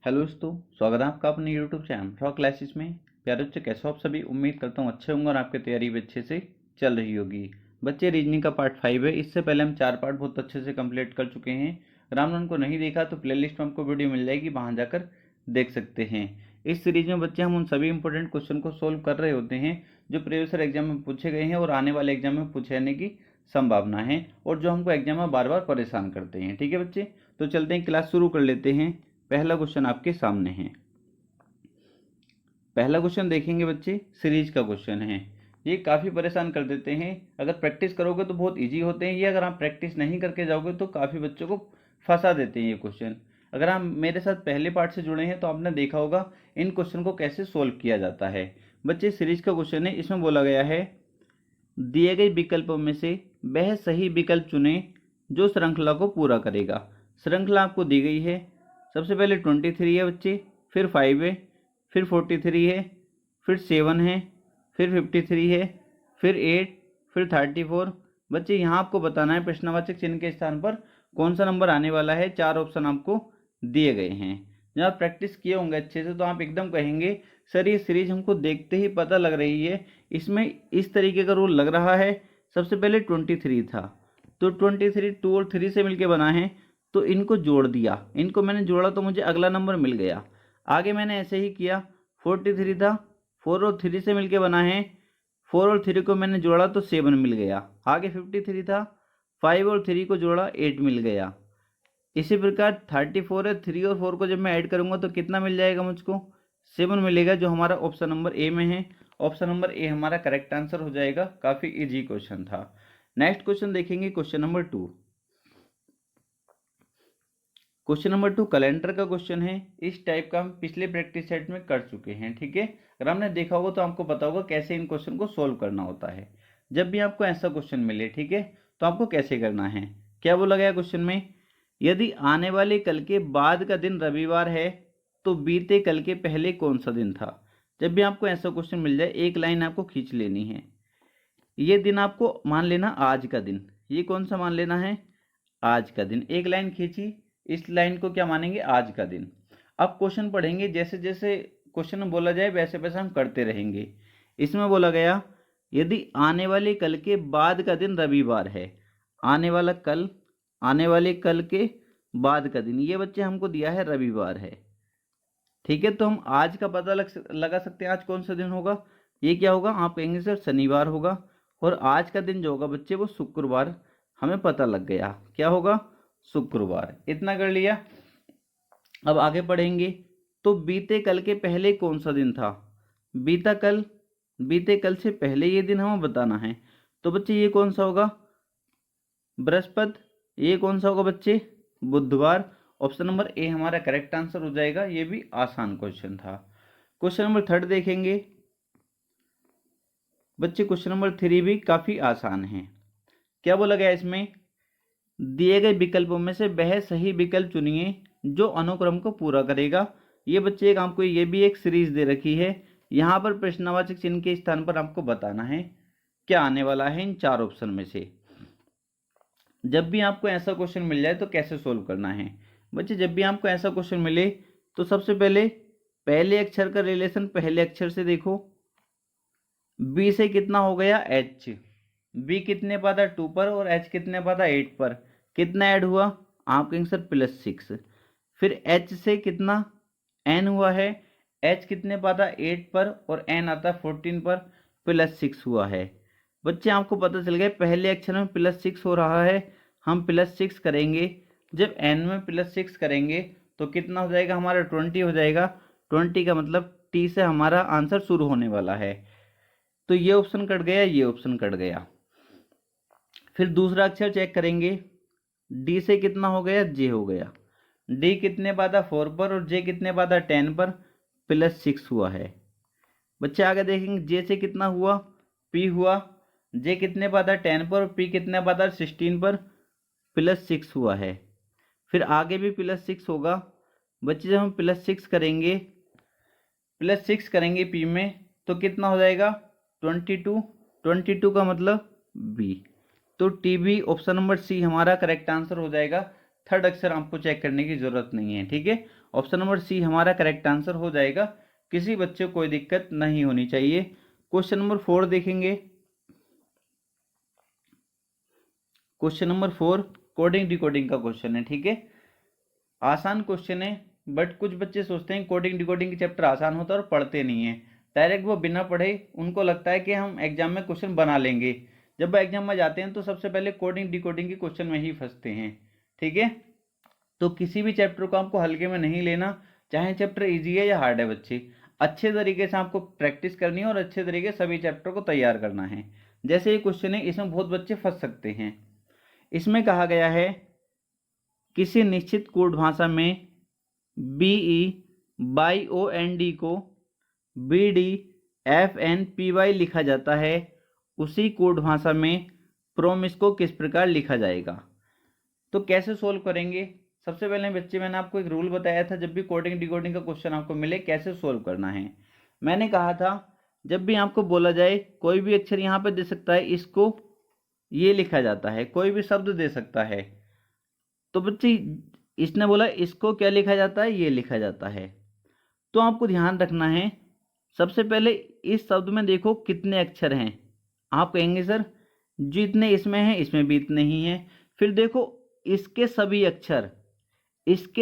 Hello दोस्तों, स्वागत है आपका अपने यूट्यूब चैनल फ्रॉक क्लासेस में। प्यारे बच्चे, कैसे हो आप सभी? उम्मीद करता हूँ अच्छे होंगे और आपकी तैयारी भी अच्छे से चल रही होगी। बच्चे, रीजनिंग का पार्ट 5 है। इससे पहले हम 4 पार्ट बहुत अच्छे से कंप्लीट कर चुके हैं। अगर आपने उनको नहीं देखा तो प्लेलिस्ट में आपको वीडियो मिल जाएगी, वहाँ जाकर देख सकते हैं। इस सीरीज में बच्चे हम उन सभी इंपॉर्टेंट क्वेश्चन को सोल्व कर रहे होते हैं जो प्रीवियस ईयर एग्जाम में पूछे गए हैं और आने वाले एग्जाम में पूछे जाने की संभावना है, और जो हमको एग्जाम में बार बार परेशान करते हैं। ठीक है बच्चे, तो चलते हैं, क्लास शुरू कर लेते हैं। पहला क्वेश्चन आपके सामने है। पहला क्वेश्चन देखेंगे बच्चे, सीरीज का क्वेश्चन है। ये काफ़ी परेशान कर देते हैं। अगर प्रैक्टिस करोगे तो बहुत इजी होते हैं ये, अगर आप प्रैक्टिस नहीं करके जाओगे तो काफ़ी बच्चों को फंसा देते हैं ये क्वेश्चन। अगर आप मेरे साथ पहले पार्ट से जुड़े हैं तो आपने देखा होगा इन क्वेश्चन को कैसे सोल्व किया जाता है। बच्चे, सीरीज का क्वेश्चन है। इसमें बोला गया है, दिए गए विकल्पों में से वह सही विकल्प चुने जो श्रृंखला को पूरा करेगा। श्रृंखला आपको दी गई है। सबसे पहले 23 है बच्चे, फिर 5 है, फिर 43 है, फिर 7 है, फिर 53 है, फिर 8, फिर 34। बच्चे, यहाँ आपको बताना है प्रश्नवाचक चिन्ह के स्थान पर कौन सा नंबर आने वाला है। 4 ऑप्शन आपको दिए गए हैं। जब आप प्रैक्टिस किए होंगे अच्छे से तो आप एकदम कहेंगे, सर ये सीरीज हमको देखते ही पता लग रही है, इसमें इस तरीके का रूल लग रहा है। सबसे पहले 23 था, तो 23 2 और 3 से मिलके बना है, तो इनको जोड़ दिया। इनको मैंने जोड़ा तो मुझे अगला नंबर मिल गया। आगे मैंने ऐसे ही किया, 43 था, 4 और 3 से मिलके बना है, 4 और 3 को मैंने जोड़ा तो 7 मिल गया। आगे 53 था, 5 और 3 को जोड़ा 8 मिल गया। इसी प्रकार 34 है, 3 और 4 को जब मैं ऐड करूंगा तो कितना मिल जाएगा मुझको? 7 मिलेगा, जो हमारा ऑप्शन नंबर ए में है। ऑप्शन नंबर ए हमारा करेक्ट आंसर हो जाएगा। काफ़ी इजी क्वेश्चन था। नेक्स्ट क्वेश्चन देखेंगे, question number 2। Question number 2 calendar का क्वेश्चन है। इस टाइप का हम पिछले प्रैक्टिस सेट में कर चुके हैं। ठीक है, अगर हमने देखा होगा तो आपको पता होगा कैसे इन क्वेश्चन को सोल्व करना होता है। जब भी आपको ऐसा क्वेश्चन मिले, ठीक है, तो आपको कैसे करना है। क्या बोला गया क्वेश्चन में, यदि आने वाले कल के बाद का दिन रविवार है तो बीते कल के पहले कौन सा दिन था। जब भी आपको ऐसा क्वेश्चन मिल जाए, एक लाइन आपको खींच लेनी है। ये दिन आपको मान लेना आज का दिन। ये कौन सा मान लेना है? आज का दिन। एक लाइन खींची, इस लाइन को क्या मानेंगे? आज का दिन। अब क्वेश्चन पढ़ेंगे, जैसे जैसे क्वेश्चन में बोला जाए वैसे वैसे हम करते रहेंगे। इसमें बोला गया, यदि आने वाले कल के बाद का दिन रविवार है, आने वाला कल, आने वाले कल के बाद का दिन, ये बच्चे हमको दिया है रविवार है। ठीक है, तो हम आज का पता लगा सकते हैं। आज कौन सा दिन होगा? ये क्या होगा? आप कहेंगे सर शनिवार होगा। और आज का दिन जो होगा बच्चे वो शुक्रवार। हमें पता लग गया, क्या होगा? शुक्रवार। इतना कर लिया। अब आगे पढ़ेंगे, तो बीते कल के पहले कौन सा दिन था? बीता कल, बीते कल से पहले ये दिन हमें बताना है। तो बच्चे ये कौन सा होगा? बृहस्पति। ये कौन सा होगा बच्चे? बुधवार। ऑप्शन नंबर ए हमारा करेक्ट आंसर हो जाएगा। ये भी आसान क्वेश्चन था। क्वेश्चन नंबर 3 देखेंगे बच्चे। क्वेश्चन नंबर 3 भी काफी आसान है। क्या बोला गया इसमें, दिए गए विकल्पों में से वह सही विकल्प चुनिए जो अनुक्रम को पूरा करेगा। ये बच्चे एक आपको ये भी एक सीरीज दे रखी है। यहाँ पर प्रश्नवाचक चिन्ह के स्थान पर आपको बताना है क्या आने वाला है इन 4 ऑप्शन में से। जब भी आपको ऐसा क्वेश्चन मिल जाए तो कैसे सोल्व करना है बच्चे। जब भी आपको ऐसा क्वेश्चन मिले तो सबसे पहले पहले अक्षर का रिलेशन पहले अक्षर से देखो। बी से कितना हो गया? एच। बी कितने पाता 2 पर और एच कितने पाता 8 पर। कितना ऐड हुआ? आप कहेंगे सर +6। फिर एच से कितना एन हुआ है? एच कितने पाता 8 पर और एन आता 14 पर, +6 हुआ है। बच्चे आपको पता चल गया पहले अक्षर में +6 हो रहा है। हम +6 करेंगे, जब एन में +6 करेंगे तो कितना हो जाएगा हमारा? 20 हो जाएगा। 20 का मतलब टी से हमारा आंसर शुरू होने वाला है। तो ये ऑप्शन कट गया, ये ऑप्शन कट गया। फिर दूसरा अक्षर चेक करेंगे, डी से कितना हो गया? जे हो गया। डी कितने पाता 4 पर और जे कितने पाता 10 पर, +6 हुआ है। बच्चे आगे देखेंगे, जे से कितना हुआ? पी हुआ। जे कितने पाता 10 पर और पी कितने पाता 16 पर, +6 हुआ है। फिर आगे भी +6 होगा। बच्चे जब हम +6 करेंगे पी में तो कितना हो जाएगा? 22। 22 का मतलब बी। तो T B option number C हमारा करेक्ट आंसर हो जाएगा। थर्ड अक्षर आपको चेक करने की जरूरत नहीं है। ठीक है, ऑप्शन नंबर सी हमारा करेक्ट आंसर हो जाएगा। किसी बच्चे को कोई दिक्कत नहीं होनी चाहिए। क्वेश्चन नंबर 4 देखेंगे। क्वेश्चन नंबर 4 कोडिंग डिकोडिंग का क्वेश्चन है, ठीक है। आसान क्वेश्चन है, बट कुछ बच्चे सोचते हैं कोडिंग डिकोडिंग के चैप्टर आसान होता है और पढ़ते नहीं है। डायरेक्ट वो बिना पढ़े उनको लगता है कि हम एग्जाम में क्वेश्चन बना लेंगे। जब वो एग्जाम में जाते हैं तो सबसे पहले कोडिंग डिकोडिंग के क्वेश्चन में ही फंसते हैं, ठीक है। तो किसी भी चैप्टर को आपको हल्के में नहीं लेना, चाहे चैप्टर इजी है या हार्ड है बच्चे। अच्छे तरीके से आपको प्रैक्टिस करनी है और अच्छे तरीके से सभी चैप्टर को तैयार करना है। जैसे ये क्वेश्चन है, इसमें बहुत बच्चे फंस सकते हैं। इसमें कहा गया है किसी निश्चित कोड भाषा में BE/OND को BDFNPY लिखा जाता है, उसी कोड भाषा में प्रोमिस को किस प्रकार लिखा जाएगा। तो कैसे सोल्व करेंगे? सबसे पहले बच्चे मैंने आपको एक रूल बताया था, जब भी कोडिंग डिकोडिंग का क्वेश्चन आपको मिले कैसे सोल्व करना है। मैंने कहा था जब भी आपको बोला जाए कोई भी अक्षर यहाँ पे दे सकता है, इसको ये लिखा जाता है, कोई भी शब्द दे सकता है। तो बच्चे इसने बोला इसको क्या लिखा जाता है, ये लिखा जाता है। तो आपको ध्यान रखना है, सबसे पहले इस शब्द में देखो कितने अक्षर हैं। आप कहेंगे सर जितने इसमें हैं इसमें भी इतने ही हैं। फिर देखो इसके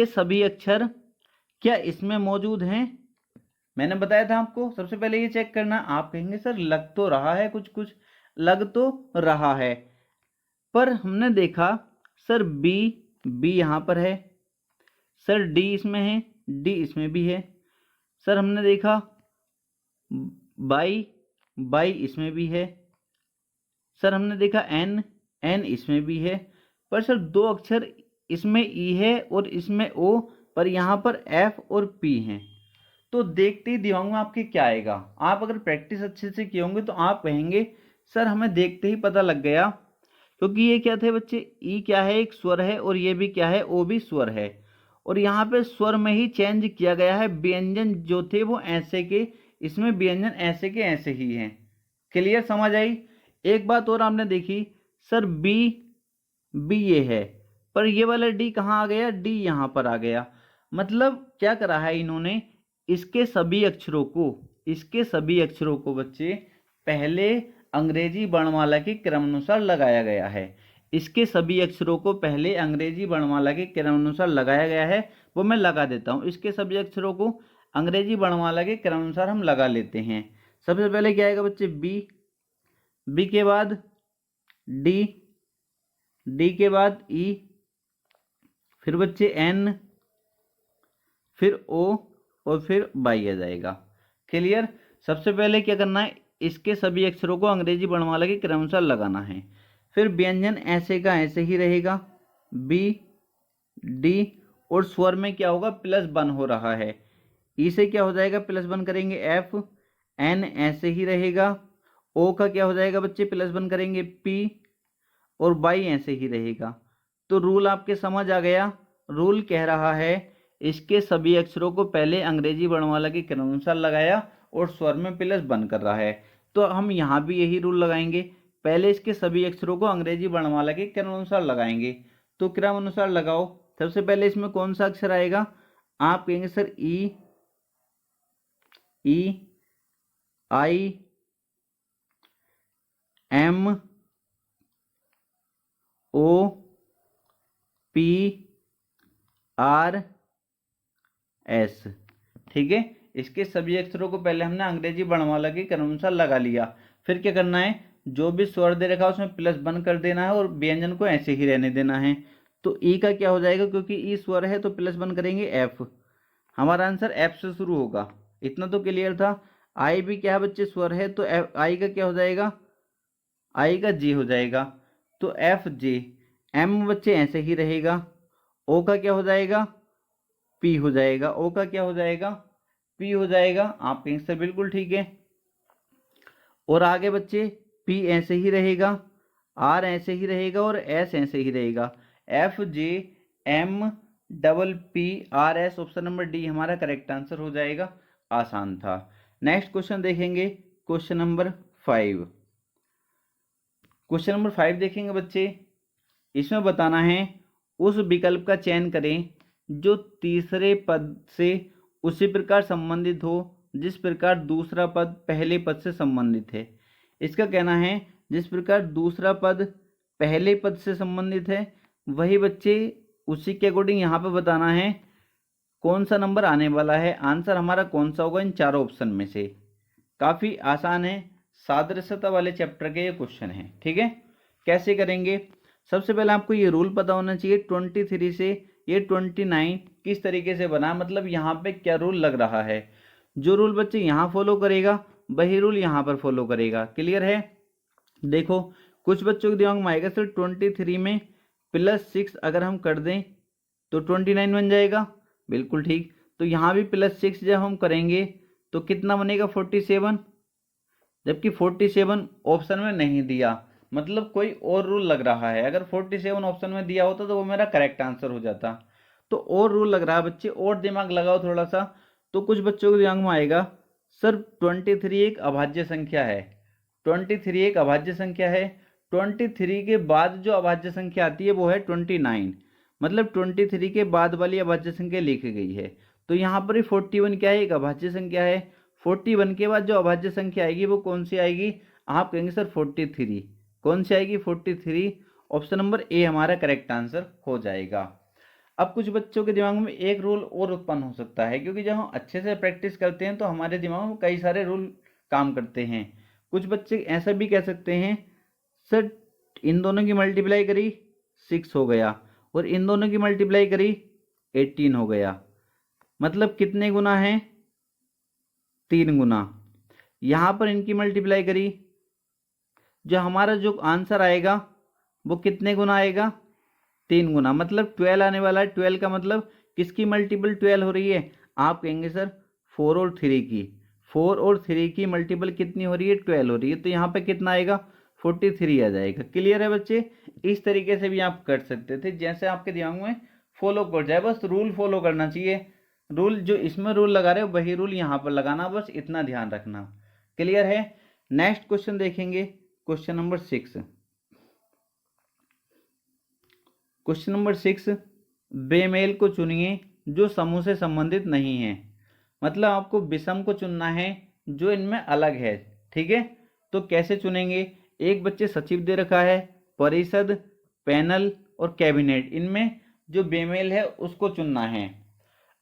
सभी अक्षर क्या इसमें मौजूद हैं? मैंने बताया था आपको सबसे पहले ये चेक करना। आप कहेंगे सर लग तो रहा है, कुछ लग तो रहा है, पर हमने देखा सर बी यहाँ पर है, सर डी इसमें है, डी इसमें भी है, सर हमने देखा बाई इसमें भी है, सर हमने देखा एन इसमें भी है, पर सर दो अक्षर इसमें ई है और इसमें ओ, पर यहाँ पर एफ और पी हैं। तो देखते ही दिमाग में आपके क्या आएगा? आप अगर प्रैक्टिस अच्छे से किए होंगे तो आप कहेंगे सर हमें देखते ही पता लग गया, क्योंकि ये क्या थे बच्चे, ई क्या है, एक स्वर है, और ये भी क्या है, ओ भी स्वर है। और यहाँ पे स्वर में ही चेंज किया गया है, व्यंजन जो थे वो ऐसे के, इसमें व्यंजन ऐसे के ऐसे ही हैं। क्लियर, समझ आई? एक बात और आपने देखी, सर बी ये है, पर ये वाला डी कहाँ आ गया, डी यहाँ पर आ गया। मतलब क्या करा है इन्होंने, इसके सभी अक्षरों को बच्चे पहले अंग्रेजी वर्णमाला के क्रमानुसार लगाया गया है। इसके सभी अक्षरों को पहले अंग्रेजी वर्णमाला के क्रमानुसार लगाया गया है। वो मैं लगा देता हूँ। इसके सभी अक्षरों को अंग्रेजी वर्णमाला के क्रमानुसार हम लगा लेते हैं। सबसे पहले क्या आएगा बच्चे, बी के बाद डी के बाद ई, फिर बच्चे एन, फिर ओ, और फिर बाई आ जाएगा। क्लियर? सबसे पहले क्या करना है, इसके सभी अक्षरों को अंग्रेजी वर्णमाला के क्रमानुसार लगाना है। फिर व्यंजन ऐसे का ऐसे ही रहेगा, बी डी, और स्वर में क्या होगा, +1 हो रहा है, ई से क्या हो जाएगा, +1 करेंगे एफ, एन ऐसे ही रहेगा, ओ का क्या हो जाएगा बच्चे, +1 करेंगे पी, और बाई ऐसे ही रहेगा। तो रूल आपके समझ आ गया। रूल कह रहा है इसके सभी अक्षरों को पहले अंग्रेजी वर्णमाला के क्रमानुसार लगाया और स्वर में +1 कर रहा है। तो हम यहाँ भी यही रूल लगाएंगे, पहले इसके सभी अक्षरों को अंग्रेजी वर्णमाला के क्रमानुसार लगाएंगे। तो क्रमानुसार लगाओ। सबसे पहले इसमें कौन सा अक्षर आएगा? आप कहेंगे sir E I M O P R S. ठीक है, इसके सभी अक्षरों को पहले हमने अंग्रेजी वर्णमाला के क्रमानुसार लगा लिया। फिर क्या करना है, जो भी स्वर दे रखा है उसमें +1 कर देना है और व्यंजन को ऐसे ही रहने देना है। तो ई का क्या हो जाएगा, क्योंकि ई स्वर है तो +1 करेंगे एफ। हमारा आंसर एफ से शुरू होगा, इतना तो क्लियर था। आई भी क्या है बच्चे, स्वर है, तो आई का क्या हो जाएगा, आई का जे हो जाएगा, तो एफ जे। एम बच्चे ऐसे ही रहेगा, ओ का क्या हो जाएगा, पी हो जाएगा, ओ का क्या हो जाएगा, पी हो जाएगा। आपके आंसर बिल्कुल ठीक है। और आगे बच्चे पी ऐसे ही रहेगा, आर ऐसे ही रहेगा, और एस ऐसे ही रहेगा। F J M double P R S, option number D हमारा करेक्ट आंसर हो जाएगा। आसान था। नेक्स्ट क्वेश्चन देखेंगे, क्वेश्चन नंबर 5। क्वेश्चन नंबर 5 देखेंगे बच्चे, इसमें बताना है उस विकल्प का चयन करें जो तीसरे पद से उसी प्रकार संबंधित हो जिस प्रकार दूसरा पद पहले पद से संबंधित है। इसका कहना है जिस प्रकार दूसरा पद पहले पद से संबंधित है वही बच्चे उसी के अकॉर्डिंग यहाँ पे बताना है कौन सा नंबर आने वाला है। आंसर हमारा कौन सा होगा इन चारों ऑप्शन में से। काफ़ी आसान है, सादृश्यता वाले चैप्टर के ये क्वेश्चन है। ठीक है, कैसे करेंगे? सबसे पहले आपको ये रूल पता होना चाहिए 23 से ये 29 किस तरीके से बना, मतलब यहाँ पे क्या रूल लग रहा है। जो रूल बच्चे यहाँ फॉलो करेगा वही रूल यहाँ पर फॉलो करेगा। क्लियर है? देखो कुछ बच्चों के दिमाग में आएगा सर 23 में +6 अगर हम कर दें तो 29 बन जाएगा। बिल्कुल ठीक। तो यहाँ भी +6 जब हम करेंगे तो कितना बनेगा 47, जबकि 47 ऑप्शन में नहीं दिया, मतलब कोई और रूल लग रहा है। अगर 47 ऑप्शन में दिया होता तो वो मेरा करेक्ट आंसर हो जाता। तो और रूल लग रहा है बच्चे, और दिमाग लगाओ थोड़ा सा। तो कुछ बच्चों के दिमाग में आएगा सर 23 एक अभाज्य संख्या है, 23 एक अभाज्य संख्या है, 23 के बाद जो अभाज्य संख्या आती है वो है 29, मतलब 23 के बाद वाली अभाज्य संख्या लिखी गई है। तो यहाँ पर ही 41 क्या है, एक अभाज्य संख्या है। 41 के बाद जो अभाज्य संख्या आएगी वो कौन सी आएगी? आप कहेंगे सर 43। कौन सी आएगी? 43। ऑप्शन नंबर ए हमारा करेक्ट आंसर हो जाएगा। अब कुछ बच्चों के दिमाग में एक रूल और उत्पन्न हो सकता है, क्योंकि जब हम अच्छे से प्रैक्टिस करते हैं तो हमारे दिमाग में कई सारे रूल काम करते हैं। कुछ बच्चे ऐसा भी कह सकते हैं सर इन दोनों की मल्टीप्लाई करी 6 हो गया और इन दोनों की मल्टीप्लाई करी 18 हो गया, मतलब कितने गुना है? 3 गुना। यहाँ पर इनकी मल्टीप्लाई करी, जो हमारा जो आंसर आएगा वो कितने गुना आएगा? 3 गुना, मतलब 12 आने वाला है। 12 का मतलब किसकी मल्टीपल 12 हो रही है? आप कहेंगे सर 4 और 3 की। 4 और 3 की मल्टीपल कितनी हो रही है? 12 हो रही है। तो यहाँ पे कितना आएगा? 43 आ जाएगा। क्लियर है बच्चे? इस तरीके से भी आप कर सकते थे, जैसे आपके दिमाग में फॉलो कर जाए, बस रूल फॉलो करना चाहिए। रूल जो इसमें रूल लगा रहे हो वही रूल यहाँ पर लगाना, बस इतना ध्यान रखना। क्लियर है? नेक्स्ट क्वेश्चन देखेंगे, क्वेश्चन नंबर 6। क्वेश्चन नंबर 6, बेमेल को चुनिए जो समूह से संबंधित नहीं है। मतलब आपको विषम को चुनना है जो इनमें अलग है। ठीक है, तो कैसे चुनेंगे? एक बच्चे सचिव दे रखा है, परिषद, पैनल और कैबिनेट, इनमें जो बेमेल है उसको चुनना है।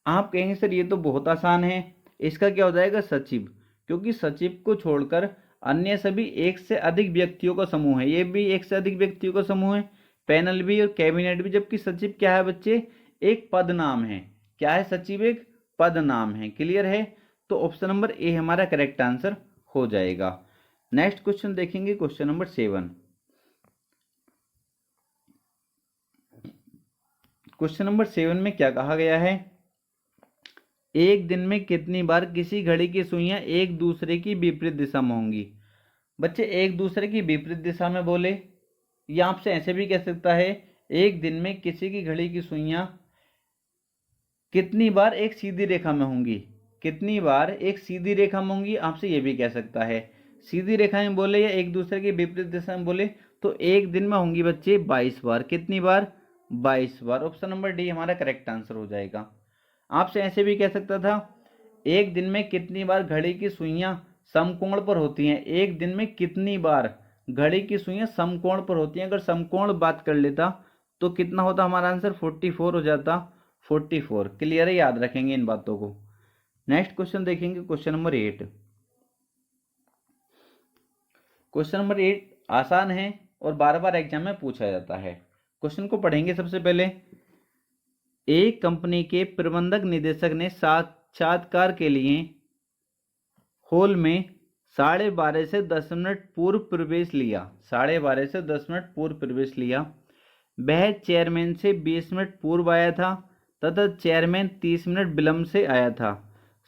आप कहेंगे सर ये तो बहुत आसान है, इसका क्या हो जाएगा? सचिव, क्योंकि सचिव को छोड़कर अन्य सभी एक से अधिक व्यक्तियों का समूह है। ये भी एक से अधिक व्यक्तियों का समूह है, पैनल भी और कैबिनेट भी। जबकि सचिव क्या है बच्चे? एक पद नाम है। क्या है सचिव? एक पद नाम है। क्लियर है? तो ऑप्शन नंबर ए हमारा करेक्ट आंसर हो जाएगा। नेक्स्ट क्वेश्चन देखेंगे, क्वेश्चन नंबर 7। क्वेश्चन नंबर 7 में क्या कहा गया है? एक दिन में कितनी बार किसी घड़ी की सुइयां एक दूसरे की विपरीत दिशा में होंगी? बच्चे एक दूसरे की विपरीत दिशा में बोले, या आपसे ऐसे भी कह सकता है एक दिन में किसी की घड़ी की सुइयां कितनी बार एक सीधी रेखा में होंगी? कितनी बार एक सीधी रेखा में होंगी, आपसे ये भी कह सकता है। सीधी रेखा में बोले या एक दूसरे के विपरीत दिशा में बोले तो एक दिन में होंगी बच्चे 22 बार। कितनी बार? 22 बार। ऑप्शन नंबर डी हमारा करेक्ट आंसर हो जाएगा। आपसे ऐसे भी कह सकता था एक दिन में कितनी बार घड़ी की सुइयां समकोण पर होती हैं? एक दिन में कितनी बार घड़ी की सुइयां समकोण पर होती हैं? अगर समकोण बात कर लेता तो कितना होता हमारा आंसर? 44 हो जाता। 44। क्लियर है? याद रखेंगे इन बातों को। नेक्स्ट क्वेश्चन देखेंगे, क्वेश्चन नंबर 8। क्वेश्चन नंबर 8 आसान है और बार बार एग्जाम में पूछा जाता है। क्वेश्चन को पढ़ेंगे। सबसे पहले, एक कंपनी के प्रबंधक निदेशक ने साक्षात्कार के लिए हॉल में 12:30 से 10 मिनट पूर्व प्रवेश लिया। 12:30 से 10 मिनट पूर्व प्रवेश लिया। वह चेयरमैन से 20 मिनट पूर्व आया था तथा चेयरमैन 30 मिनट विलंब से आया था।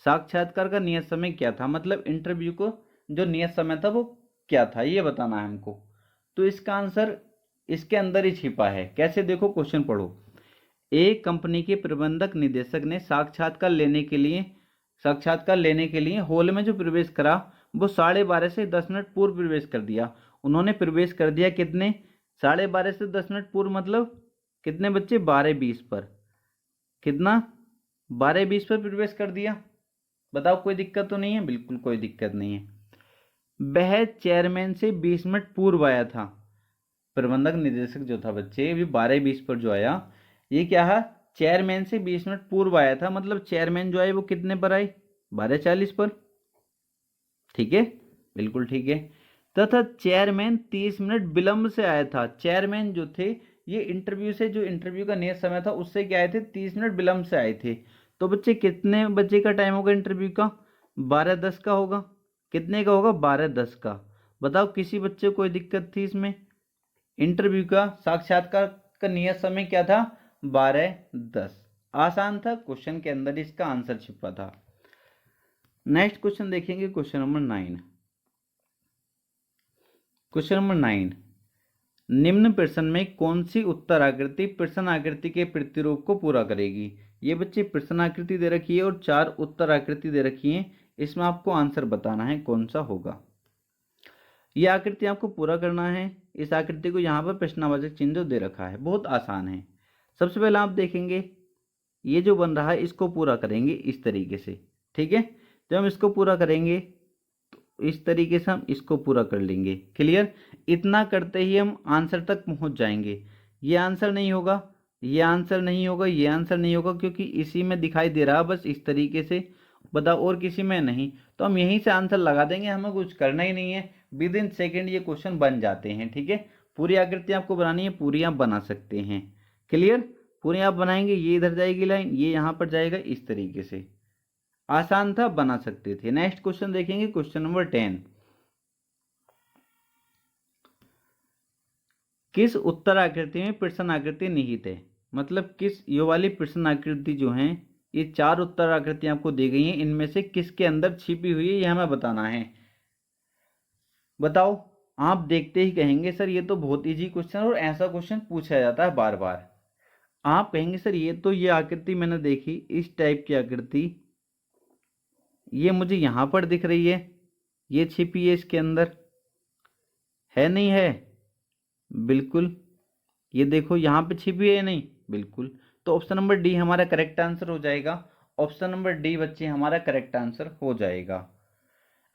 साक्षात्कार का नियत समय क्या था? मतलब इंटरव्यू को जो नियत समय था वो क्या था, ये बताना है हमको। तो इसका आंसर इसके अंदर ही छिपा है। कैसे? देखो क्वेश्चन पढ़ो। एक कंपनी के प्रबंधक निदेशक ने साक्षात्कार लेने के लिए हॉल में जो प्रवेश करा वो 12:30 से 10 मिनट पूर्व प्रवेश कर दिया। उन्होंने प्रवेश कर दिया कितने? 12:30 से 10 मिनट पूर्व, मतलब कितने बच्चे? 12:20 पर। कितना 12-20 पर प्रवेश कर दिया। बताओ कोई दिक्कत तो नहीं है? बिल्कुल कोई दिक्कत नहीं है। वह चेयरमैन से 20 मिनट पूर्व आया था। प्रबंधक निदेशक जो था बच्चे, भी 12-20 पर जो आया, ये क्या है? चेयरमैन से 20 मिनट पूर्व आया था, मतलब चेयरमैन जो आए वो कितने पर आए? 12:40 पर। ठीक है, बिल्कुल ठीक है। तथा चेयरमैन 30 मिनट विलंब से आया था। चेयरमैन जो थे, ये इंटरव्यू से, जो इंटरव्यू का नियत समय था उससे क्या आए थे? 30 मिनट विलंब से आए थे। तो बच्चे कितने बजे का टाइम होगा इंटरव्यू का? 12:10 का होगा। कितने का होगा? 12:10 का। बताओ किसी बच्चे को कोई दिक्कत थी इसमें? इंटरव्यू का साक्षात्कार का नियत समय क्या था? 12:10। आसान था, क्वेश्चन के अंदर इसका आंसर छिपा था। नेक्स्ट क्वेश्चन देखेंगे, क्वेश्चन नंबर 9। क्वेश्चन नंबर 9, निम्न प्रश्न में कौन सी उत्तर आकृति प्रश्न आकृति के प्रतिरूप को पूरा करेगी? ये बच्चे प्रश्न आकृति दे रखी है और 4 उत्तर आकृति दे रखी है। इसमें आपको आंसर बताना है कौन सा होगा। ये आकृति आपको पूरा करना है। इस आकृति को यहाँ पर प्रश्नवाचक चिन्ह जो दे रखा है, बहुत आसान है। सबसे पहले आप देखेंगे ये जो बन रहा है इसको पूरा करेंगे इस तरीके से। ठीक है, जब हम इसको पूरा करेंगे तो इस तरीके से हम इसको पूरा कर लेंगे। क्लियर? इतना करते ही हम आंसर तक पहुंच जाएंगे। ये आंसर नहीं होगा, ये आंसर नहीं होगा, ये आंसर नहीं होगा, क्योंकि इसी में दिखाई दे रहा है बस इस तरीके से। बताओ और किसी में नहीं, तो हम यहीं से आंसर लगा देंगे, हमें कुछ करना ही नहीं है। विद इन सेकेंड ये क्वेश्चन बन जाते हैं। ठीक है, पूरी आकृति आपको बनानी है, पूरी आप बना सकते हैं। क्लियर? पूरी आप बनाएंगे, ये इधर जाएगी लाइन, ये यहाँ पर जाएगा, इस तरीके से। आसान था, बना सकते थे। नेक्स्ट क्वेश्चन देखेंगे, क्वेश्चन नंबर 10। किस उत्तर आकृति में प्रश्न आकृति निहित है? मतलब किस, ये वाली प्रश्न आकृति जो है, ये 4 उत्तर आकृति आपको दी गई हैं, इनमें से किसके अंदर छिपी हुई है, ये हमें बताना है। बताओ। आप देखते ही कहेंगे सर ये तो बहुत इजी क्वेश्चन, और ऐसा क्वेश्चन पूछा जाता है बार बार। आप कहेंगे सर ये तो, ये आकृति मैंने देखी, इस टाइप की आकृति ये मुझे यहाँ पर दिख रही है, ये छिपी है इसके अंदर, है नहीं है? बिल्कुल। ये देखो यहाँ पे छिपी है, नहीं? बिल्कुल। तो ऑप्शन नंबर डी हमारा करेक्ट आंसर हो जाएगा। ऑप्शन नंबर डी बच्चे हमारा करेक्ट आंसर हो जाएगा।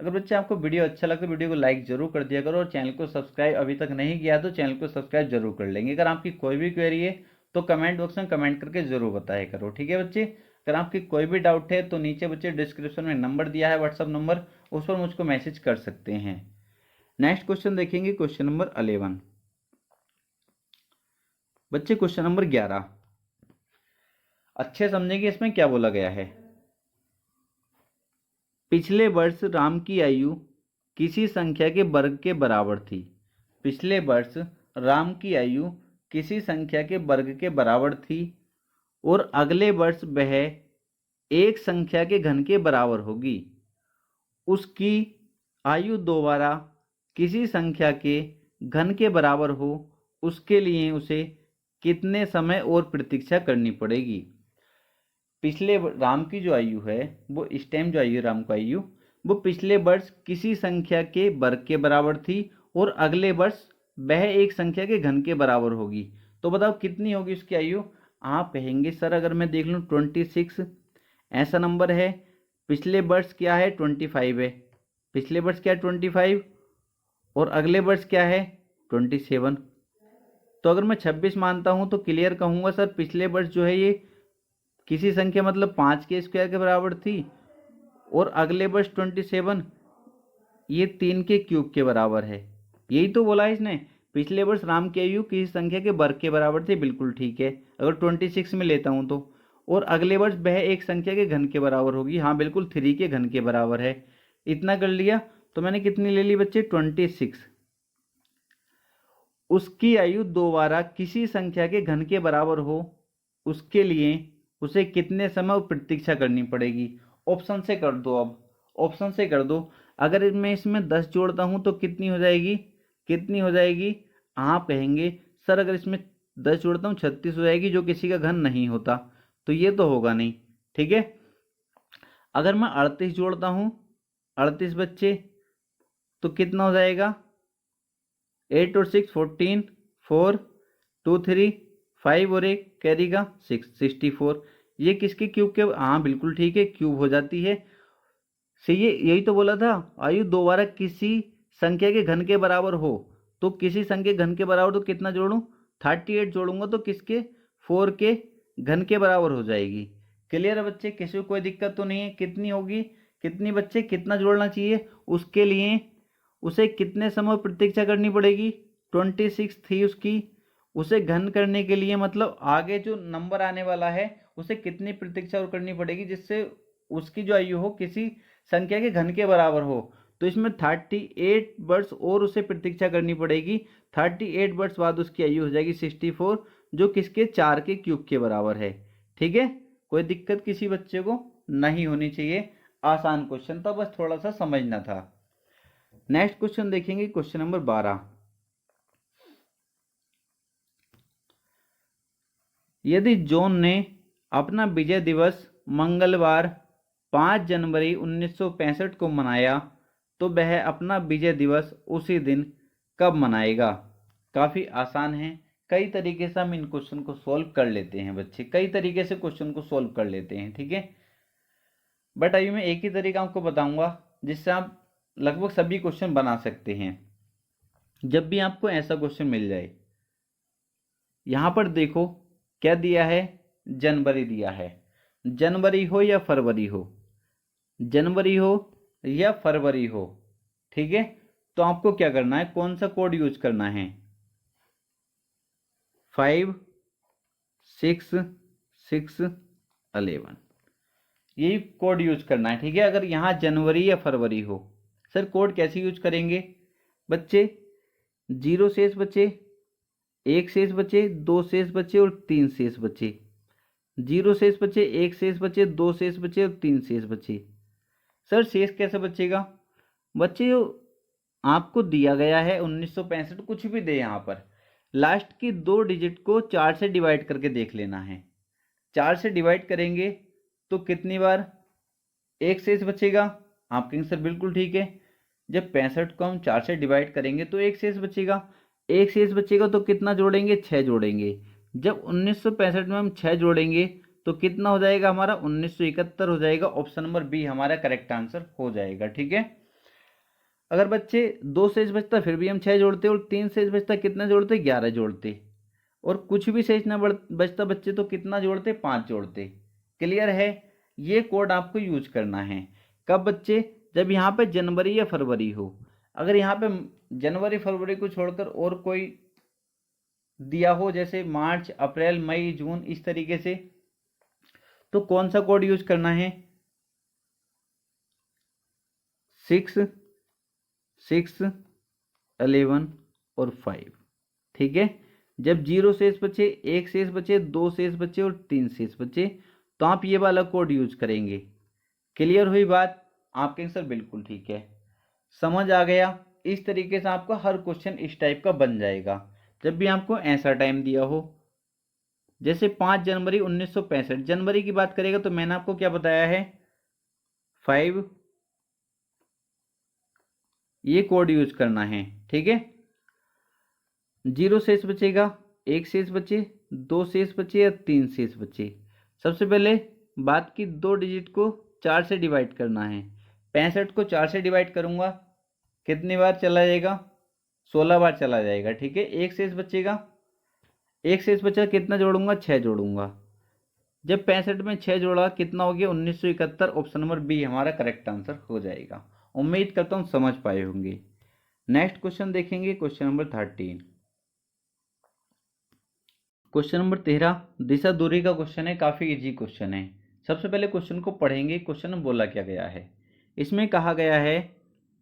अगर बच्चे आपको वीडियो अच्छा लगे तो वीडियो को लाइक जरूर कर दिया करो, और चैनल को सब्सक्राइब अभी तक नहीं किया तो चैनल को सब्सक्राइब जरूर कर लेंगे। अगर आपकी कोई भी क्वेरी है तो कमेंट बॉक्स में कमेंट करके जरूर बताया करो। ठीक है बच्चे? अगर आपकी कोई भी डाउट है तो नीचे बच्चे डिस्क्रिप्शन में नंबर दिया है, व्हाट्सअप नंबर, उस पर मुझको मैसेज कर सकते हैं। नेक्स्ट क्वेश्चन देखेंगे, क्वेश्चन नंबर 11। बच्चे क्वेश्चन नंबर 11 अच्छे समझेंगे, इसमें क्या बोला गया है। पिछले वर्ष राम की आयु किसी संख्या के वर्ग के बराबर थी। पिछले वर्ष राम की आयु किसी संख्या के वर्ग के बराबर थी, और अगले वर्ष वह एक संख्या के घन के बराबर होगी। उसकी आयु दोबारा किसी संख्या के घन के बराबर हो, उसके लिए उसे कितने समय और प्रतीक्षा करनी पड़ेगी। पिछले राम की जो आयु है, वो इस टाइम जो आयु है राम की आयु, वो पिछले वर्ष किसी संख्या के वर्ग के बराबर थी, और अगले वर्ष वह एक संख्या के घन के बराबर होगी। तो बताओ कितनी होगी उसकी आयु। आप कहेंगे सर अगर मैं देख लूँ 26 ऐसा नंबर है, पिछले वर्ष क्या है 25 है, पिछले वर्ष क्या है 25, और अगले वर्ष क्या है 27। तो अगर मैं 26 मानता हूँ तो क्लियर कहूँगा सर पिछले वर्ष जो है ये किसी संख्या मतलब 5 के स्क्वायर के बराबर थी, और अगले वर्ष 27 ये 3 के क्यूब के बराबर है। यही तो बोला है इसने, पिछले वर्ष राम की आयु किसी संख्या के वर्ग के बराबर थी। बिल्कुल ठीक है, अगर 26 में लेता हूँ तो, और अगले वर्ष वह एक संख्या के घन के बराबर होगी। हाँ बिल्कुल 3 के घन के बराबर है। इतना कर लिया, तो मैंने कितनी ले ली बच्चे 26। उसकी आयु दोबारा किसी संख्या के घन के बराबर हो, उसके लिए उसे कितने समय प्रतीक्षा करनी पड़ेगी। ऑप्शन से कर दो, अब ऑप्शन से कर दो। अगर मैं इसमें 10 जोड़ता हूं तो कितनी हो जाएगी, कितनी हो जाएगी। आप कहेंगे सर अगर इसमें 10 जोड़ता हूँ 36 हो जाएगी, जो किसी का घन नहीं होता, तो ये तो होगा नहीं। ठीक है, अगर मैं 38 जोड़ता हूँ, 38 बच्चे, तो कितना हो जाएगा 8 और 6 14, 4 2 3 5 और एक कैरी का 6 64। ये किसके क्यूब के, हाँ बिल्कुल ठीक है, क्यूब हो जाती है। सही है, यही तो बोला था। आयु दोबारा किसी संख्या के घन के बराबर हो, तो किसी संख्या के घन के बराबर तो कितना जोड़ूं, 38 जोड़ूंगा तो किसके, 4 के घन के बराबर हो जाएगी। क्लियर है बच्चे, किसी को कोई दिक्कत तो नहीं है। कितनी होगी, कितनी बच्चे, कितना जोड़ना चाहिए, उसके लिए उसे कितने समय प्रतीक्षा करनी पड़ेगी, 26 थी उसकी। उसे घन करने के लिए मतलब आगे जो नंबर आने वाला है उसे कितनी प्रतीक्षा और करनी पड़ेगी, जिससे उसकी जो आयु हो किसी संख्या के घन के बराबर हो। तो इसमें 38 वर्ष और उसे प्रतीक्षा करनी पड़ेगी। 38 वर्ष बाद उसकी आयु हो जाएगी 64, जो किसके, 4 के क्यूब के बराबर है। ठीक है, कोई दिक्कत किसी बच्चे को नहीं होनी चाहिए। आसान क्वेश्चन था, बस थोड़ा सा समझना था। नेक्स्ट क्वेश्चन देखेंगे, क्वेश्चन नंबर 12। यदि जॉन ने अपना विजय दिवस मंगलवार 5 जनवरी 1965 को मनाया, तो वह अपना विजय दिवस उसी दिन कब मनाएगा। काफ़ी आसान है, कई तरीके से हम इन क्वेश्चन को सॉल्व कर लेते हैं बच्चे, कई तरीके से क्वेश्चन को सॉल्व कर लेते हैं। ठीक है, बट अभी मैं एक ही तरीका आपको बताऊंगा जिससे आप लगभग सभी क्वेश्चन बना सकते हैं। जब भी आपको ऐसा क्वेश्चन मिल जाए, यहाँ पर देखो क्या दिया है, जनवरी दिया है। जनवरी हो या फरवरी हो, जनवरी हो या फरवरी हो, ठीक है, तो आपको क्या करना है, कौन सा कोड यूज करना है, 5 6 6 11, यही कोड यूज करना है। ठीक है, अगर यहाँ जनवरी या फरवरी हो, सर कोड कैसे यूज करेंगे बच्चे, 0 शेष बचे, 1 शेष बचे, 2 शेष बचे और 3 शेष बचे। 0 शेष बचे, 1 शेष बचे, 2 शेष बचे और 3 शेष बचे। सर शेष कैसे बचेगा बच्चे, आपको दिया गया है 1965, कुछ भी दे, यहाँ पर लास्ट की 2 डिजिट को 4 से डिवाइड करके देख लेना है। 4 से डिवाइड करेंगे तो कितनी बार 1 शेष बचेगा, आपके आंसर बिल्कुल ठीक है। जब 65 को हम 4 से डिवाइड करेंगे तो 1 शेष बचेगा, 1 शेष बचेगा तो कितना जोड़ेंगे, 6 जोड़ेंगे। जब 1965 में हम 6 जोड़ेंगे तो कितना हो जाएगा हमारा, 1971 हो जाएगा। ऑप्शन नंबर बी हमारा करेक्ट आंसर हो जाएगा। ठीक है, अगर बच्चे 2 शेष बचता फिर भी हम 6 जोड़ते, और 3 शेष बचता कितना जोड़ते, 11 जोड़ते, और कुछ भी शेष ना बचता बच्चे तो कितना जोड़ते, 5 जोड़ते। क्लियर है, ये कोड आपको यूज करना है। कब बच्चे, जब यहाँ पे जनवरी या फरवरी हो। अगर यहाँ पे जनवरी फरवरी को छोड़कर और कोई दिया हो, जैसे मार्च अप्रैल मई जून इस तरीके से, तो कौन सा कोड यूज करना है, 6 6 11 और 5। ठीक है, जब 0 शेष बचे, 1 शेष बचे, 2 शेष बचे और 3 शेष बचे, तो आप ये वाला कोड यूज करेंगे। क्लियर हुई बात, आपके आंसर बिल्कुल ठीक है, समझ आ गया। इस तरीके से आपका हर क्वेश्चन इस टाइप का बन जाएगा जब भी आपको ऐसा टाइम दिया हो। जैसे 5 जनवरी 1965, जनवरी की बात करेगा तो मैंने आपको क्या बताया है, 5, ये कोड यूज करना है। ठीक है, 0 शेष बचेगा, 1 शेष बचे, 2 शेष बचे या 3 शेष बचे। सबसे पहले बात की 2 डिजिट को 4 से डिवाइड करना है। 65 को 4 से डिवाइड करूंगा, कितनी बार चला जाएगा, 16 बार चला जाएगा। ठीक है, 1 शेष बचेगा, 1 शेष बचा, कितना जोड़ूंगा, 6 जोड़ूंगा। जब 65 में 6 जोड़ा कितना हो गया, 1971। ऑप्शन नंबर बी हमारा करेक्ट आंसर हो जाएगा। उम्मीद करता हूँ समझ पाए होंगे। नेक्स्ट क्वेश्चन देखेंगे, क्वेश्चन नंबर 13। क्वेश्चन नंबर 13 दिशा दूरी का क्वेश्चन है, काफ़ी इजी क्वेश्चन है। सबसे पहले क्वेश्चन को पढ़ेंगे, क्वेश्चन में बोला क्या गया है। इसमें कहा गया है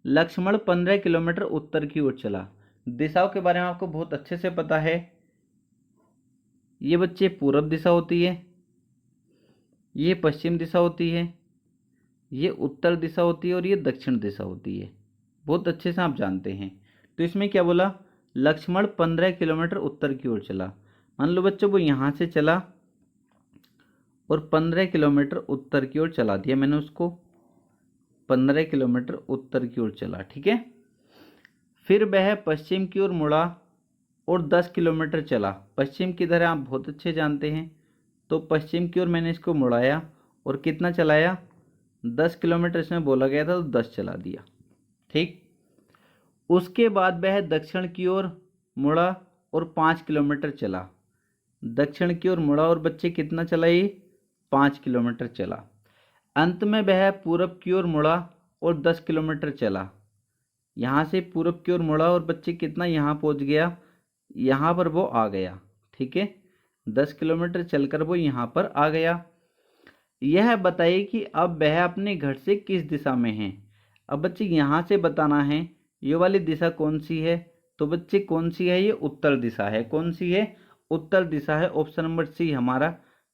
लक्ष्मण 15 किलोमीटर उत्तर की ओर चला। दिशाओं के बारे में आपको बहुत अच्छे से पता है। ये बच्चे पूर्व दिशा होती है, ये पश्चिम दिशा होती है, ये उत्तर दिशा होती है और ये दक्षिण दिशा होती है। बहुत अच्छे से आप जानते हैं। तो इसमें क्या बोला, लक्ष्मण 15 किलोमीटर उत्तर की ओर चला। मान लो बच्चों वो यहाँ से चला और 15 किलोमीटर उत्तर की ओर चला दिया मैंने उसको, 15 किलोमीटर उत्तर की ओर चला। ठीक है, फिर वह पश्चिम की ओर मुड़ा और 10 किलोमीटर चला। पश्चिम किधर है आप बहुत अच्छे जानते हैं, तो पश्चिम की ओर मैंने इसको मुड़ाया और कितना चलाया, 10 किलोमीटर इसमें बोला गया था तो 10 चला दिया। ठीक, उसके बाद वह दक्षिण की ओर मुड़ा और 5 किलोमीटर चला। दक्षिण की ओर मुड़ा और बच्चे कितना चला, ये 5 किलोमीटर चला। अंत में वह पूरब की ओर मुड़ा और 10 किलोमीटर चला। यहाँ से पूरब की ओर मुड़ा और बच्चे कितना यहाँ पहुँच गया, यहाँ पर वो आ गया। ठीक है, 10 किलोमीटर चलकर वो यहाँ पर आ गया। यह बताइए कि अब वह अपने घर से किस दिशा में है। अब बच्चे यहाँ से बताना है ये वाली दिशा कौन सी है, तो बच्चे कौन सी है, ये उत्तर दिशा है। कौन सी है, उत्तर दिशा है। ऑप्शन नंबर सी हमारा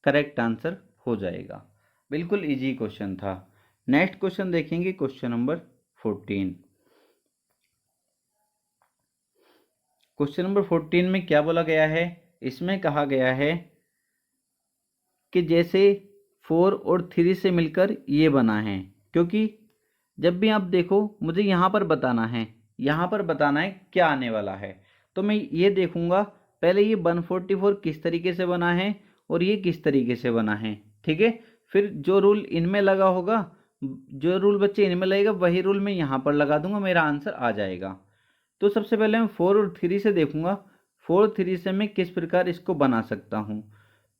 करेक्ट आंसर हो जाएगा। बिल्कुल इजी क्वेश्चन था। नेक्स्ट क्वेश्चन देखेंगे, क्वेश्चन नंबर 14। क्वेश्चन नंबर 14 में क्या बोला गया है, इसमें कहा गया है कि जैसे 4 और 3 से मिलकर ये बना है, क्योंकि जब भी आप देखो मुझे यहाँ पर बताना है, यहाँ पर बताना है क्या आने वाला है, तो मैं ये देखूंगा पहले ये 144 किस तरीके से बना है और ये किस तरीके से बना है। ठीक है, फिर जो रूल इनमें लगा होगा, जो रूल बच्चे इनमें लगेगा वही रूल मैं यहाँ पर लगा दूंगा, मेरा आंसर आ जाएगा। तो सबसे पहले मैं 4 और 3 से देखूंगा, 4 3 से मैं किस प्रकार इसको बना सकता हूँ।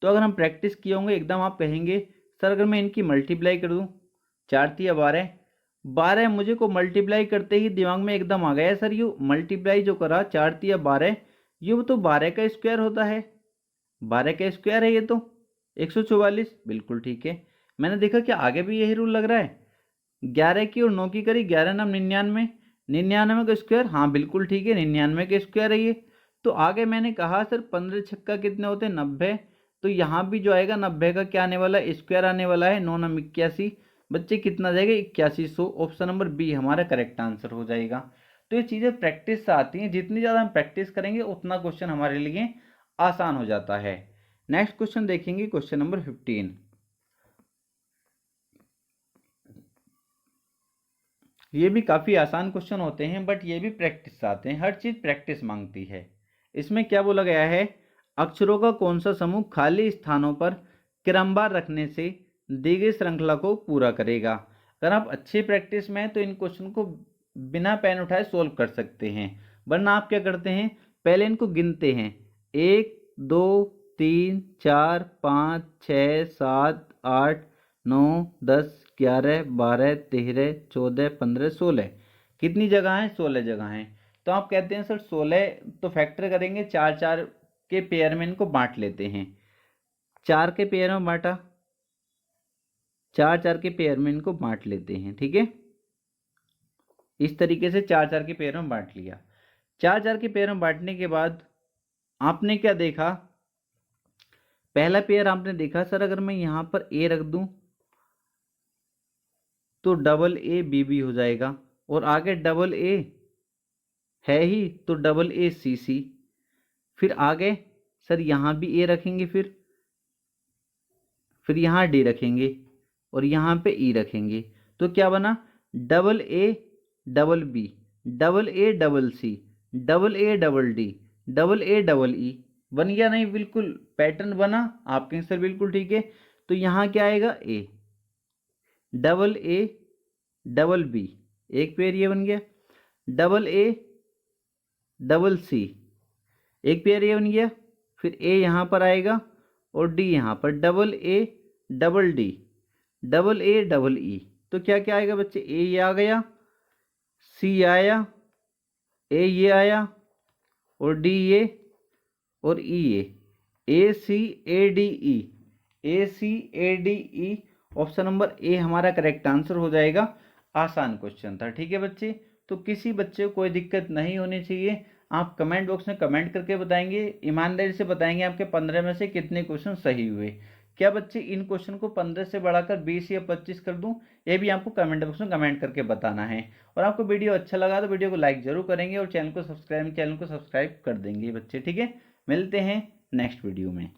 तो अगर हम प्रैक्टिस किए होंगे एकदम आप कहेंगे सर अगर मैं इनकी मल्टीप्लाई कर दूँ, 4 3 12, 12 मुझे को मल्टीप्लाई करते ही दिमाग में एकदम आ गया सर ये मल्टीप्लाई जो करा 4 3 12, ये तो 12 का स्क्वायर होता है, 12 का स्क्वायर है ये तो 144। बिल्कुल ठीक है, मैंने देखा कि आगे भी यही रूल लग रहा है। 11 की और 9 की करी 11 नाम 99, 99 का स्क्वायर, हाँ बिल्कुल ठीक है 99 का स्क्वायर है ये। तो आगे मैंने कहा सर 15 छक्का कितने होते हैं, 90। तो यहाँ भी जो आएगा 90 का क्या आने वाला है, स्क्वायर आने वाला है, 9 9 81। बच्चे कितना जाएगा 8100। ऑप्शन नंबर बी हमारा करेक्ट आंसर हो जाएगा। तो ये चीज़ें प्रैक्टिस से आती हैं, जितनी ज़्यादा हम प्रैक्टिस करेंगे उतना क्वेश्चन हमारे लिए आसान हो जाता है। नेक्स्ट क्वेश्चन देखेंगे, क्वेश्चन नंबर 15। ये भी काफ़ी आसान क्वेश्चन होते हैं बट ये भी प्रैक्टिस से आते हैं, हर चीज़ प्रैक्टिस मांगती है। इसमें क्या बोला गया है, अक्षरों का कौन सा समूह खाली स्थानों पर क्रमवार रखने से दी गई श्रृंखला को पूरा करेगा। अगर आप अच्छी प्रैक्टिस में हैं तो इन क्वेश्चन को बिना पेन उठाए सोल्व कर सकते हैं, वरना आप क्या करते हैं पहले इनको गिनते हैं, 1 2 3 4 5 6 7 8 9 10 11 12 13 14 15 16। कितनी जगह हैं, 16 जगह हैं। तो आप कहते हैं सर 16, तो फैक्टर करेंगे 4 4 के पेयर में इनको बांट लेते हैं। 4 के पेयर में बांटा, 4 4 के पेयर में इनको बांट लेते हैं। ठीक है, इस तरीके से 4 4 के पेयर में बांट लिया। 4 4 के पेयर में बांटने के बाद आपने क्या देखा, पहला पेयर आपने देखा सर अगर मैं यहाँ पर ए रख दूं तो डबल ए बी भी हो जाएगा, और आगे डबल ए है ही तो डबल ए सी सी। फिर आगे सर यहाँ भी ए रखेंगे, फिर यहाँ डी रखेंगे और यहाँ पे ई रखेंगे। तो क्या बना, double A double B, double A double C, double A double D, double A double E. बन गया नहीं, बिल्कुल पैटर्न बना, आपके आंसर बिल्कुल ठीक है। तो यहाँ क्या आएगा, A double A double B, एक पेयर ये बन गया, डबल ए डबल सी, एक पेयर ये बन गया, फिर ए यहाँ पर आएगा और डी यहाँ पर, double A double D, double A double ई। तो क्या क्या आएगा बच्चे, ए ये आ गया, सी आया, ए ये आया और डी ये और ई ये, A C A D E, A C A D E. Option number A हमारा करेक्ट आंसर हो जाएगा। आसान क्वेश्चन था। ठीक है बच्चे, तो किसी बच्चे को कोई दिक्कत नहीं होनी चाहिए। आप कमेंट बॉक्स में कमेंट करके बताएंगे, ईमानदारी से बताएंगे आपके 15 में से कितने क्वेश्चन सही हुए। क्या बच्चे इन क्वेश्चन को 15 से बढ़ाकर 20 या 25 कर दूं, ये भी आपको कमेंट बॉक्स में कमेंट करके बताना है। और आपको वीडियो अच्छा लगा तो वीडियो को लाइक जरूर करेंगे और चैनल को सब्सक्राइब कर देंगे बच्चे। ठीक है, मिलते हैं नेक्स्ट वीडियो में।